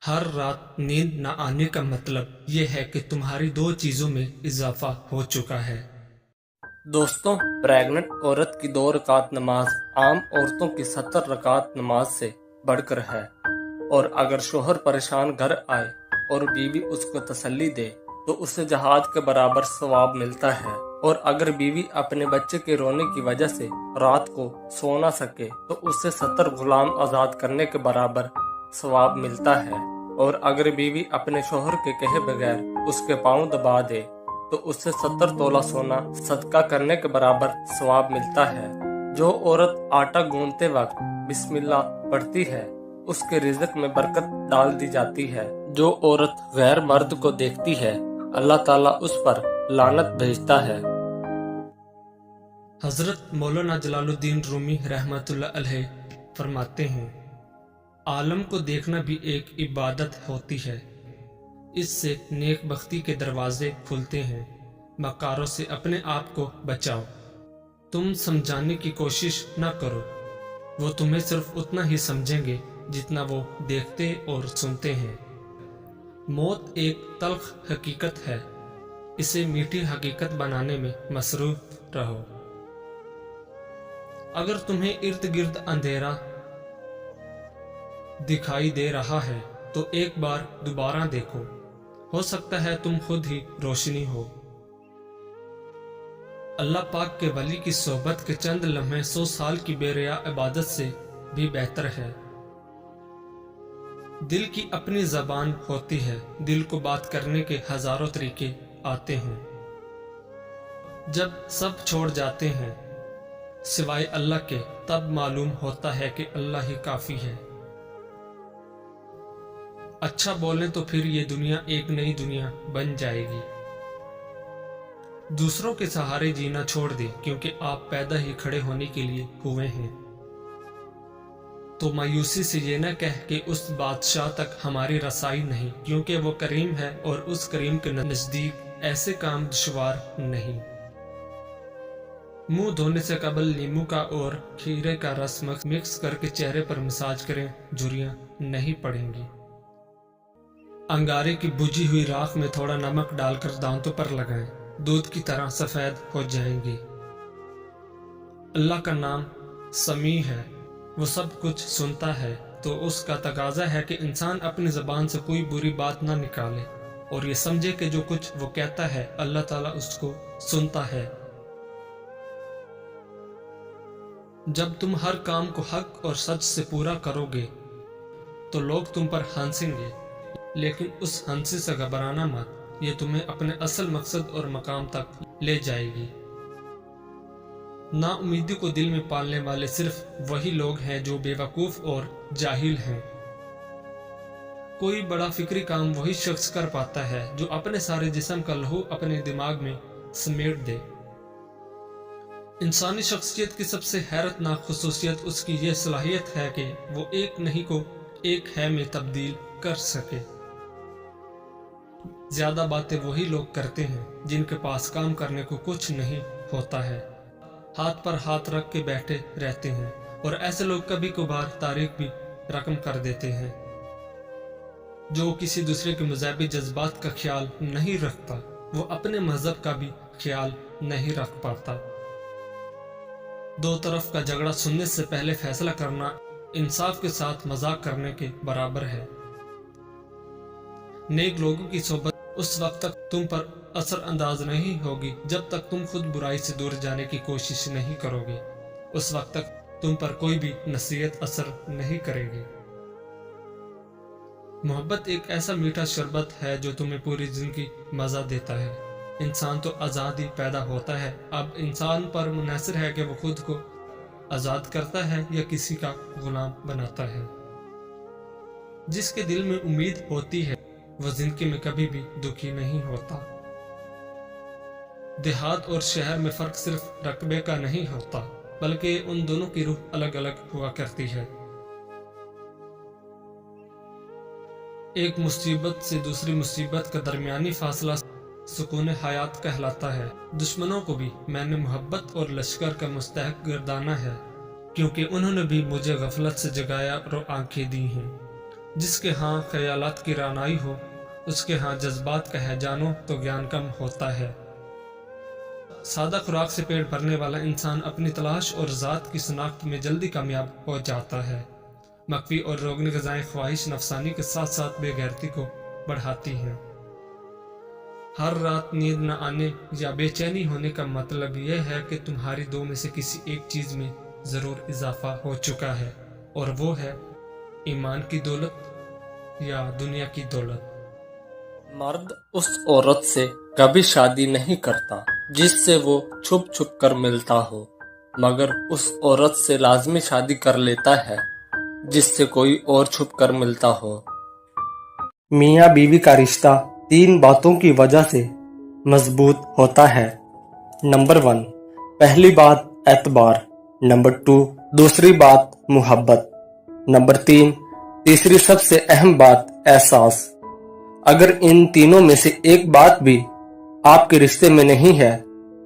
ہر رات نیند نہ آنے کا مطلب یہ ہے کہ تمہاری دو چیزوں میں اضافہ ہو چکا ہے۔ دوستوں، پریگننٹ عورت کی 2 رکعت نماز عام عورتوں کی 70 رکعت نماز سے بڑھ کر ہے، اور اگر شوہر پریشان گھر آئے اور بیوی اس کو تسلی دے تو اسے جہاد کے برابر ثواب ملتا ہے، اور اگر بیوی اپنے بچے کے رونے کی وجہ سے رات کو سو نہ سکے تو اسے 70 غلام آزاد کرنے کے برابر ثواب ملتا ہے، اور اگر بیوی اپنے شوہر کے کہے بغیر اس کے پاؤں دبا دے تو اسے 70 تولہ سونا صدقہ کرنے کے برابر ثواب ملتا ہے۔ جو عورت آٹا گوندتے وقت بسم اللہ پڑھتی ہے اس کے رزق میں برکت ڈال دی جاتی ہے۔ جو عورت غیر مرد کو دیکھتی ہے اللہ تعالیٰ اس پر لعنت بھیجتا ہے۔ حضرت مولانا جلال الدین رومی رحمۃ اللہ علیہ فرماتے ہیں، عالم کو دیکھنا بھی ایک عبادت ہوتی ہے، اس سے نیک بختی کے دروازے کھلتے ہیں۔ مکاروں سے اپنے آپ کو بچاؤ، تم سمجھانے کی کوشش نہ کرو، وہ تمہیں صرف اتنا ہی سمجھیں گے جتنا وہ دیکھتے اور سنتے ہیں۔ موت ایک تلخ حقیقت ہے، اسے میٹھی حقیقت بنانے میں مصروف رہو۔ اگر تمہیں ارد گرد اندھیرا دکھائی دے رہا ہے تو ایک بار دوبارہ دیکھو، ہو سکتا ہے تم خود ہی روشنی ہو۔ اللہ پاک کے ولی کی صحبت کے چند لمحے 100 سال کی بے ریا عبادت سے بھی بہتر ہے۔ دل کی اپنی زبان ہوتی ہے، دل کو بات کرنے کے ہزاروں طریقے آتے ہیں۔ جب سب چھوڑ جاتے ہیں سوائے اللہ کے، تب معلوم ہوتا ہے کہ اللہ ہی کافی ہے۔ اچھا بولیں تو پھر یہ دنیا ایک نئی دنیا بن جائے گی۔ دوسروں کے سہارے جینا چھوڑ دیں، کیونکہ آپ پیدا ہی کھڑے ہونے کے لیے ہوئے ہیں۔ تو مایوسی سے یہ نہ کہہ کہ اس بادشاہ تک ہماری رسائی نہیں، کیونکہ وہ کریم ہے اور اس کریم کے نزدیک ایسے کام دشوار نہیں۔ منہ دھونے سے قبل لیمو کا اور کھیرے کا رس مکس کر کے چہرے پر مساج کریں، جھریاں نہیں پڑیں گی۔ انگارے کی بجھی ہوئی راکھ میں تھوڑا نمک ڈال کر دانتوں پر لگائیں، دودھ کی طرح سفید ہو جائیں گے۔ اللہ کا نام سمیع ہے، وہ سب کچھ سنتا ہے، تو اس کا تقاضا ہے کہ انسان اپنی زبان سے کوئی بری بات نہ نکالے اور یہ سمجھے کہ جو کچھ وہ کہتا ہے اللہ تعالیٰ اس کو سنتا ہے۔ جب تم ہر کام کو حق اور سچ سے پورا کرو گے تو لوگ تم پر ہنسیں گے، لیکن اس ہنسی سے گھبرانا مت، یہ تمہیں اپنے اصل مقصد اور مقام تک لے جائے گی۔ نا امیدی کو دل میں پالنے والے صرف وہی لوگ ہیں جو بے وقوف اور جاہل ہیں۔ کوئی بڑا فکری کام وہی شخص کر پاتا ہے جو اپنے سارے جسم کا لہو اپنے دماغ میں سمیٹ دے۔ انسانی شخصیت کی سب سے حیرت ناک خصوصیت اس کی یہ صلاحیت ہے کہ وہ ایک نہیں کو ایک ہے میں تبدیل کر سکے۔ زیادہ باتیں وہی لوگ کرتے ہیں جن کے پاس کام کرنے کو کچھ نہیں ہوتا ہے، ہاتھ پر ہاتھ رکھ کے بیٹھے رہتے ہیں، اور ایسے لوگ کبھی کبھار تاریخ بھی رقم کر دیتے ہیں۔ جو کسی دوسرے کے مذہبی جذبات کا خیال نہیں رکھتا وہ اپنے مذہب کا بھی خیال نہیں رکھ پاتا۔ دو طرف کا جھگڑا سننے سے پہلے فیصلہ کرنا انصاف کے ساتھ مذاق کرنے کے برابر ہے۔ نیک لوگوں کی صحبت اس وقت تک تم پر اثر انداز نہیں ہوگی جب تک تم خود برائی سے دور جانے کی کوشش نہیں کرو گے، اس وقت تک تم پر کوئی بھی نصیحت اثر نہیں کرے گی۔ محبت ایک ایسا میٹھا شربت ہے جو تمہیں پوری زندگی مزہ دیتا ہے۔ انسان تو آزاد ہی پیدا ہوتا ہے، اب انسان پر منحصر ہے کہ وہ خود کو آزاد کرتا ہے یا کسی کا غلام بناتا ہے۔ جس کے دل میں امید ہوتی ہے وہ زندگی میں کبھی بھی دکھی نہیں ہوتا۔ دیہات اور شہر میں فرق صرف رقبے کا نہیں ہوتا، بلکہ ان دونوں کی روح الگ الگ ہوا کرتی ہے۔ ایک مصیبت سے دوسری مصیبت کا درمیانی فاصلہ سکون حیات کہلاتا ہے۔ دشمنوں کو بھی میں نے محبت اور لشکر کا مستحق گردانا ہے، کیونکہ انہوں نے بھی مجھے غفلت سے جگایا اور آنکھیں دی ہیں۔ جس کے ہاں خیالات کی رانائی ہو، اس کے ہاں جذبات کا ہے جانو تو گیان کم ہوتا ہے۔ سادہ خوراک سے پیٹ بھرنے والا انسان اپنی تلاش اور ذات کی شناخت میں جلدی کامیاب ہو جاتا ہے۔ مخفی اور روگنی غذائیں خواہش نفسانی کے ساتھ ساتھ بے غیرتی کو بڑھاتی ہیں۔ ہر رات نیند نہ آنے یا بے چینی ہونے کا مطلب یہ ہے کہ تمہاری دو میں سے کسی ایک چیز میں ضرور اضافہ ہو چکا ہے، اور وہ ہے ایمان کی دولت یا دنیا کی دولت۔ مرد اس عورت سے کبھی شادی نہیں کرتا جس سے وہ چھپ چھپ کر ملتا ہو، مگر اس عورت سے لازمی شادی کر لیتا ہے جس سے کوئی اور چھپ کر ملتا ہو۔ میاں بیوی کا رشتہ 3 باتوں کی وجہ سے مضبوط ہوتا ہے۔ نمبر 1، پہلی بات اعتبار، نمبر 2، دوسری بات محبت، نمبر 3، تیسری سب سے اہم بات احساس۔ اگر ان تینوں میں سے ایک بات بھی آپ کے رشتے میں نہیں ہے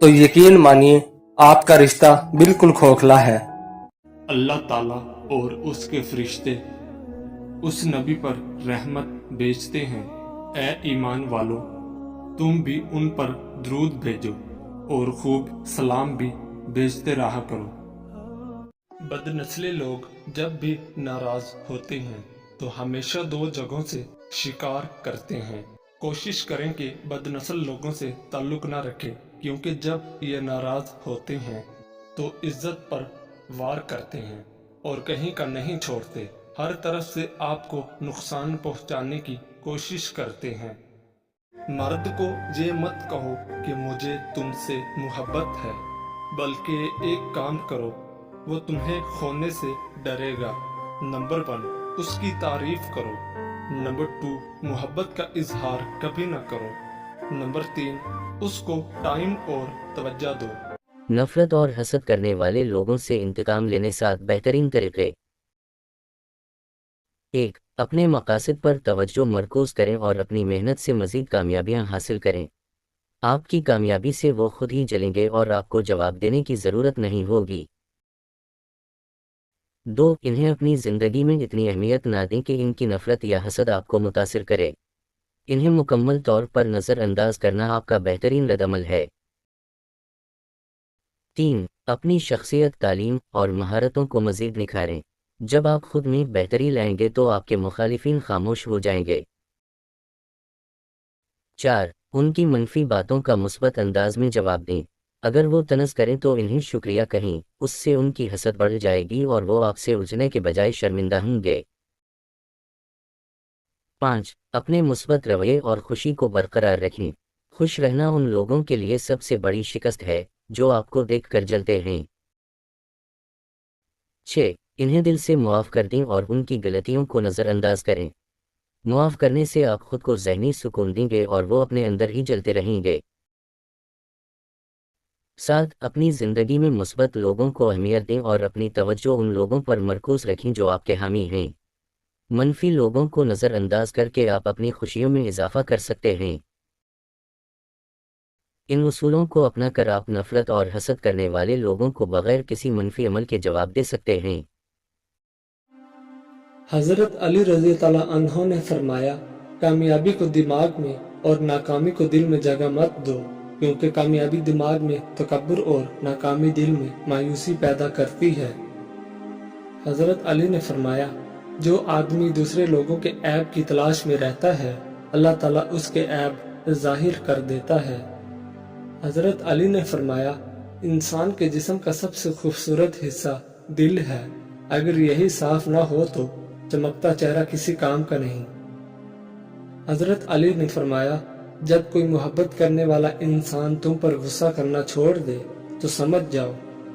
تو یقین مانیے آپ کا رشتہ بالکل کھوکھلا ہے۔ اللہ تعالیٰ اور اس کے فرشتے اس نبی پر رحمت بھیجتے ہیں۔ اے ایمان والو، تم بھی ان پر درود بھیجو اور خوب سلام بھی بھیجتے رہا کرو۔ بد نسلے لوگ جب بھی ناراض ہوتے ہیں تو ہمیشہ 2 جگہوں سے شکار کرتے ہیں۔ کوشش کریں کہ بد نسل لوگوں سے تعلق نہ رکھیں، کیونکہ جب یہ ناراض ہوتے ہیں تو عزت پر وار کرتے ہیں اور کہیں کا نہیں چھوڑتے، ہر طرف سے آپ کو نقصان پہنچانے کی کوشش کرتے ہیں۔ مرد کو یہ مت کہو کہ مجھے تم سے محبت ہے، بلکہ ایک کام کرو، وہ تمہیں کھونے سے ڈرے گا۔ نمبر 1، اس کی تعریف کرو۔ نمبر 2، محبت کا اظہار کبھی نہ کرو۔ نمبر 3، اس کو ٹائم اور توجہ دو۔ نفرت اور حسد کرنے والے لوگوں سے انتقام لینے 7 بہترین طریقے۔ 1، اپنے مقاصد پر توجہ مرکوز کریں اور اپنی محنت سے مزید کامیابیاں حاصل کریں۔ آپ کی کامیابی سے وہ خود ہی جلیں گے اور آپ کو جواب دینے کی ضرورت نہیں ہوگی۔ 2، انہیں اپنی زندگی میں اتنی اہمیت نہ دیں کہ ان کی نفرت یا حسد آپ کو متاثر کرے۔ انہیں مکمل طور پر نظر انداز کرنا آپ کا بہترین رد عمل ہے۔ 3، اپنی شخصیت، تعلیم اور مہارتوں کو مزید نکھاریں۔ جب آپ خود میں بہتری لائیں گے تو آپ کے مخالفین خاموش ہو جائیں گے۔ 4، ان کی منفی باتوں کا مثبت انداز میں جواب دیں۔ اگر وہ طنز کریں تو انہیں شکریہ کہیں، اس سے ان کی حسد بڑھ جائے گی اور وہ آپ سے الجھنے کے بجائے شرمندہ ہوں گے۔ 5، اپنے مثبت رویے اور خوشی کو برقرار رکھیں۔ خوش رہنا ان لوگوں کے لیے سب سے بڑی شکست ہے جو آپ کو دیکھ کر جلتے ہیں۔ 6، انہیں دل سے معاف کر دیں اور ان کی غلطیوں کو نظر انداز کریں۔ معاف کرنے سے آپ خود کو ذہنی سکون دیں گے اور وہ اپنے اندر ہی جلتے رہیں گے۔ 7، اپنی زندگی میں مثبت لوگوں کو اہمیت دیں اور اپنی توجہ ان لوگوں پر مرکوز رکھیں جو آپ کے حامی ہیں۔ منفی لوگوں کو نظر انداز کر کے آپ اپنی خوشیوں میں اضافہ کر سکتے ہیں۔ ان اصولوں کو اپنا کر آپ نفرت اور حسد کرنے والے لوگوں کو بغیر کسی منفی عمل کے جواب دے سکتے ہیں۔ حضرت علی رضی اللہ عنہ نے فرمایا، کامیابی کو دماغ میں اور ناکامی کو دل میں جگہ مت دو، کیونکہ کامیابی دماغ میں تکبر اور ناکامی دل میں مایوسی پیدا کرتی ہے۔ حضرت علی نے فرمایا، جو آدمی دوسرے لوگوں کے عیب کی تلاش میں رہتا ہے، اللہ تعالیٰ اس کے عیب ظاہر کر دیتا ہے۔ حضرت علی نے فرمایا، انسان کے جسم کا سب سے خوبصورت حصہ دل ہے، اگر یہی صاف نہ ہو تو چمکتا چہرہ کسی کام کا نہیں۔ حضرت علی نے فرمایا، جب کوئی محبت کرنے والا انسان تم پر غصہ کرنا چھوڑ دے تو سمجھ جاؤ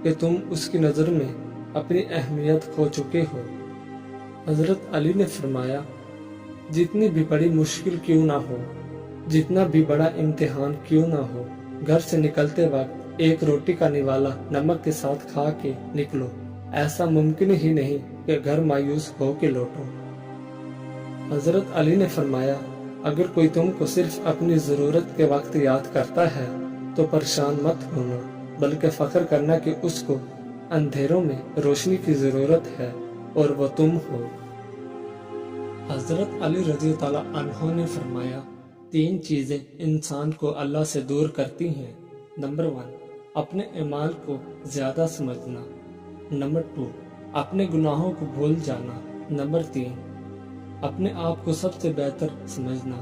کہ تم اس کی نظر میں اپنی اہمیت کھو چکے ہو۔ حضرت علی نے فرمایا، جتنی بھی بڑی مشکل کیوں نہ ہو، جتنا بھی بڑا امتحان کیوں نہ ہو، گھر سے نکلتے وقت ایک روٹی کا نوالا نمک کے ساتھ کھا کے نکلو، ایسا ممکن ہی نہیں کہ گھر مایوس ہو کے لوٹو۔ حضرت علی نے فرمایا، اگر کوئی تم کو صرف اپنی ضرورت کے وقت یاد کرتا ہے تو پریشان مت ہونا، بلکہ فخر کرنا کہ اس کو اندھیروں میں روشنی کی ضرورت ہے اور وہ تم ہو۔ حضرت علی رضی اللہ عنہ نے فرمایا 3 چیزیں انسان کو اللہ سے دور کرتی ہیں۔ نمبر 1، اپنے اعمال کو زیادہ سمجھنا۔ نمبر 2، اپنے گناہوں کو بھول جانا۔ نمبر 3، اپنے آپ کو سب سے بہتر سمجھنا۔